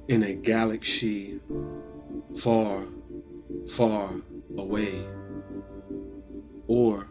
In a galaxy far, far away, or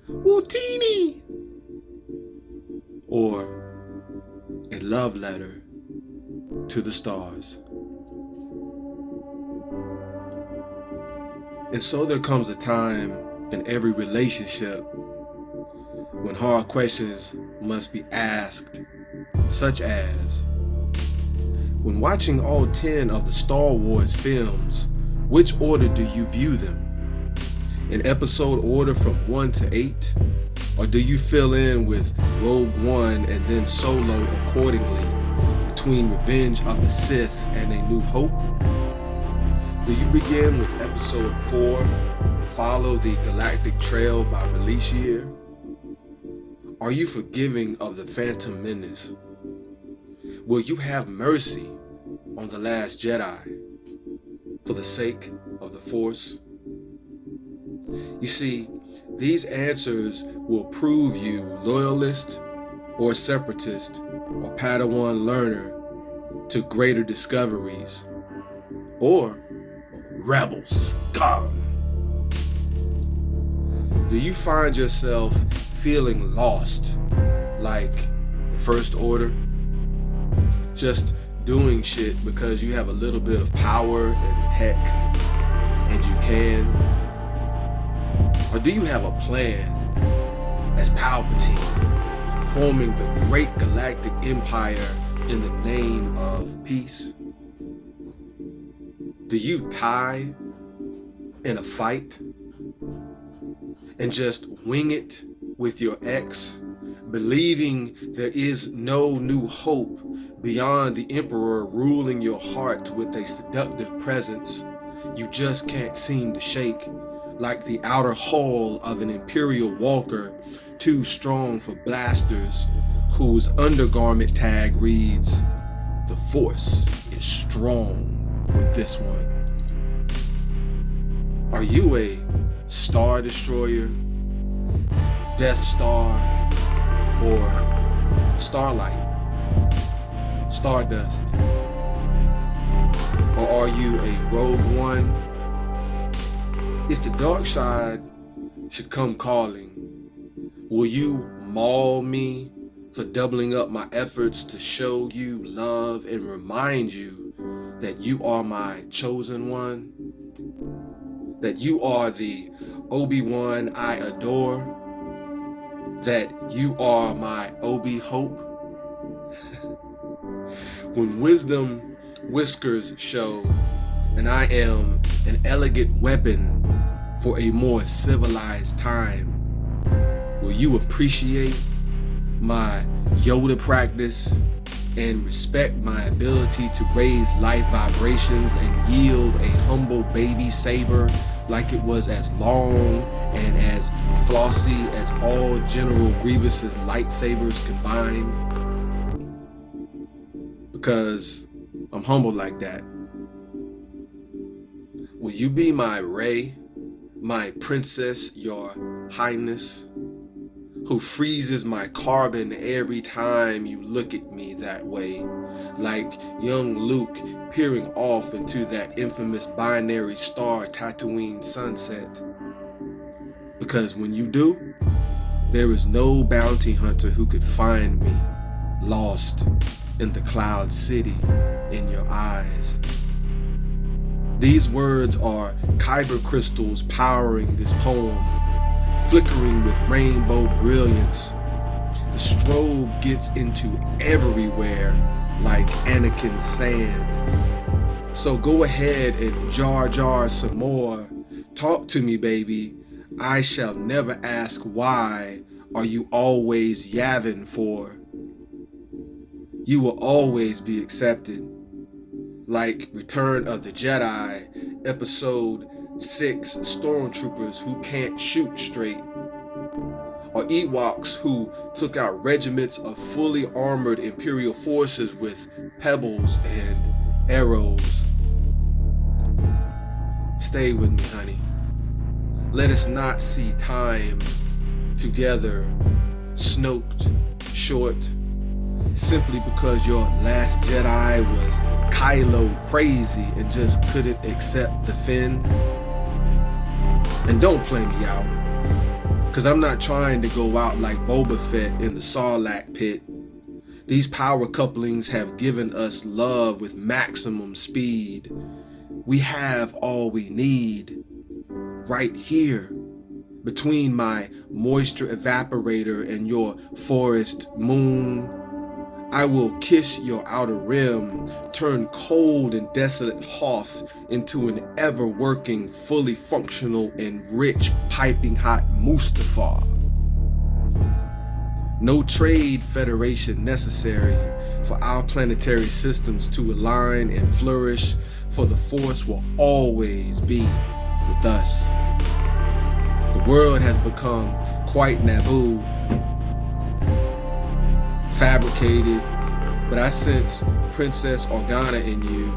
Wootini, or a love letter to the stars. And so there comes a time in every relationship when hard questions must be asked, such as, when watching all 10 of the Star Wars films, which order do you view them? In episode order from 1 to 8? Or do you fill in with Rogue One and then Solo accordingly between Revenge of the Sith and A New Hope? Do you begin with episode 4 and follow the Galactic Trail by release year? Are you forgiving of the Phantom Menace? Will you have mercy on The Last Jedi for the sake of the Force? You see, these answers will prove you loyalist or separatist or Padawan learner to greater discoveries, or rebel scum. Do you find yourself feeling lost like the First Order? Just doing shit because you have a little bit of power and tech and you can? Or do you have a plan as Palpatine, forming the great galactic empire in the name of peace? Do you tie in a fight and just wing it with your ex, believing there is no new hope beyond the Emperor ruling your heart with a seductive presence you just can't seem to shake, like the outer hull of an Imperial walker too strong for blasters, whose undergarment tag reads, "The Force is strong with this one"? Are you a Star Destroyer, Death Star, or Starlight, Stardust? Or are you a Rogue One? If the dark side should come calling, will you maul me for doubling up my efforts to show you love and remind you that you are my chosen one? That you are the Obi-Wan I adore? That you are my Obi-Hope? When wisdom whiskers show, and I am an elegant weapon for a more civilized time, will you appreciate my Yoda practice and respect my ability to raise life vibrations and yield a humble baby saber like it was as long and as flossy as all General Grievous's lightsabers combined? Because I'm humble like that. Will you be my Rey, my princess, your highness, who freezes my carbon every time you look at me that way, like young Luke peering off into that infamous binary star Tatooine sunset? Because when you do, there is no bounty hunter who could find me lost in the cloud city in your eyes. These words are kyber crystals powering this poem, flickering with rainbow brilliance. The strobe gets into everywhere like Anakin's sand. So go ahead and Jar Jar some more. Talk to me, baby. I shall never ask why are you always yapping for. You will always be accepted. Like Return of the Jedi, Episode 6 stormtroopers who can't shoot straight, or Ewoks who took out regiments of fully armored Imperial forces with pebbles and arrows. Stay with me, honey. Let us not see time together, snoked short simply because your last Jedi was Kylo crazy and just couldn't accept the Finn? And don't play me out, cause I'm not trying to go out like Boba Fett in the Sarlacc pit. These power couplings have given us love with maximum speed. We have all we need right here, between my moisture evaporator and your forest moon. I will kiss your outer rim, turn cold and desolate Hoth into an ever-working, fully functional and rich, piping hot Mustafar. No trade federation necessary for our planetary systems to align and flourish, for the Force will always be with us. The world has become quite Naboo, fabricated, but I sense Princess Organa in you,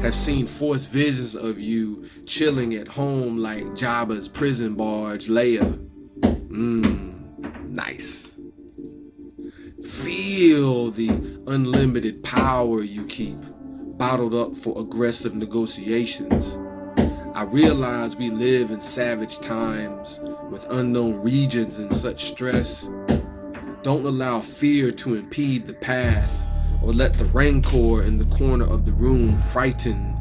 have seen Force visions of you chilling at home like Jabba's prison barge Leia. Nice. Feel the unlimited power you keep bottled up for aggressive negotiations. I realize we live in savage times with unknown regions and such stress. Don't allow fear to impede the path, or let the rancor in the corner of the room frighten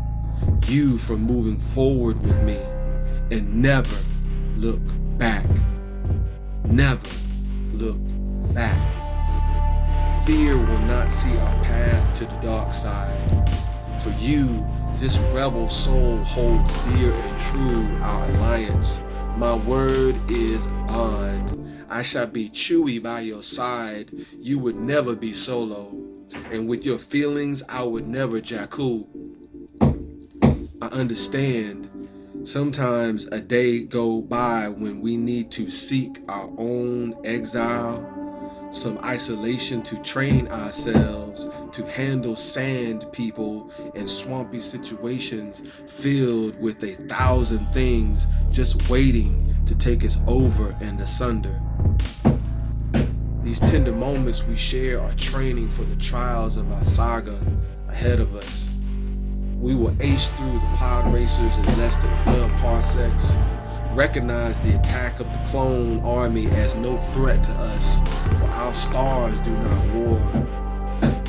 you from moving forward with me. And never look back. Never look back. Fear will not see our path to the dark side. For you, this rebel soul holds dear and true our alliance. My word is bond. I shall be Chewie by your side. You would never be solo. And with your feelings, I would never Jakku. I understand. Sometimes a day go by when we need to seek our own exile, some isolation to train ourselves to handle sand people and swampy situations filled with 1,000 things just waiting to take us over and asunder. These tender moments we share are training for the trials of our saga ahead of us. We will ace through the pod racers in less than 12 parsecs, recognize the attack of the clone army as no threat to us, for our stars do not war.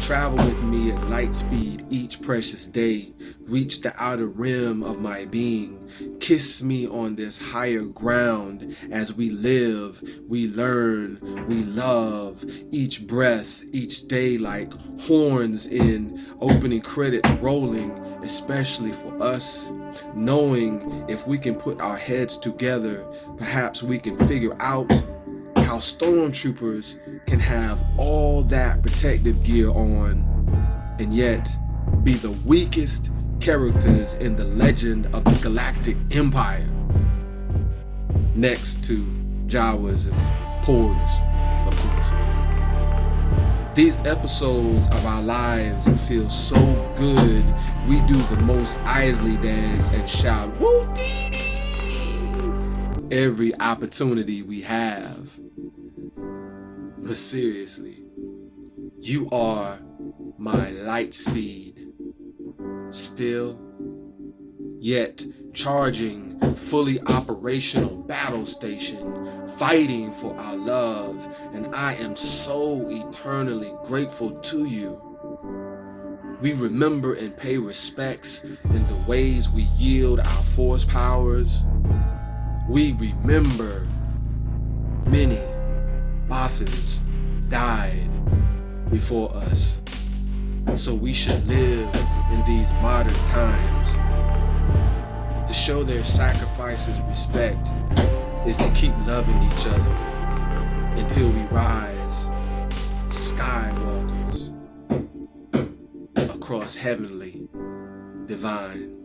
Travel with me at light speed each precious day, reach the outer rim of my being, kiss me on this higher ground as we live, we learn, we love, each breath, each day like horns in opening credits rolling, especially for us, knowing if we can put our heads together, perhaps we can figure out how stormtroopers can have all that protective gear on and yet be the weakest characters in the legend of the Galactic Empire, next to Jawas and Porgs, of course. These episodes of our lives feel so good, we do the most Isley dance and shout "Woo dee dee" every opportunity we have. But seriously, you are my light speed, still, yet charging, fully operational battle station, fighting for our love, and I am so eternally grateful to you. We remember and pay respects in the ways we yield our force powers. We remember many Bothans died before us, so we should live in these modern times. To show their sacrifices respect is to keep loving each other until we rise, skywalkers across heavenly divine.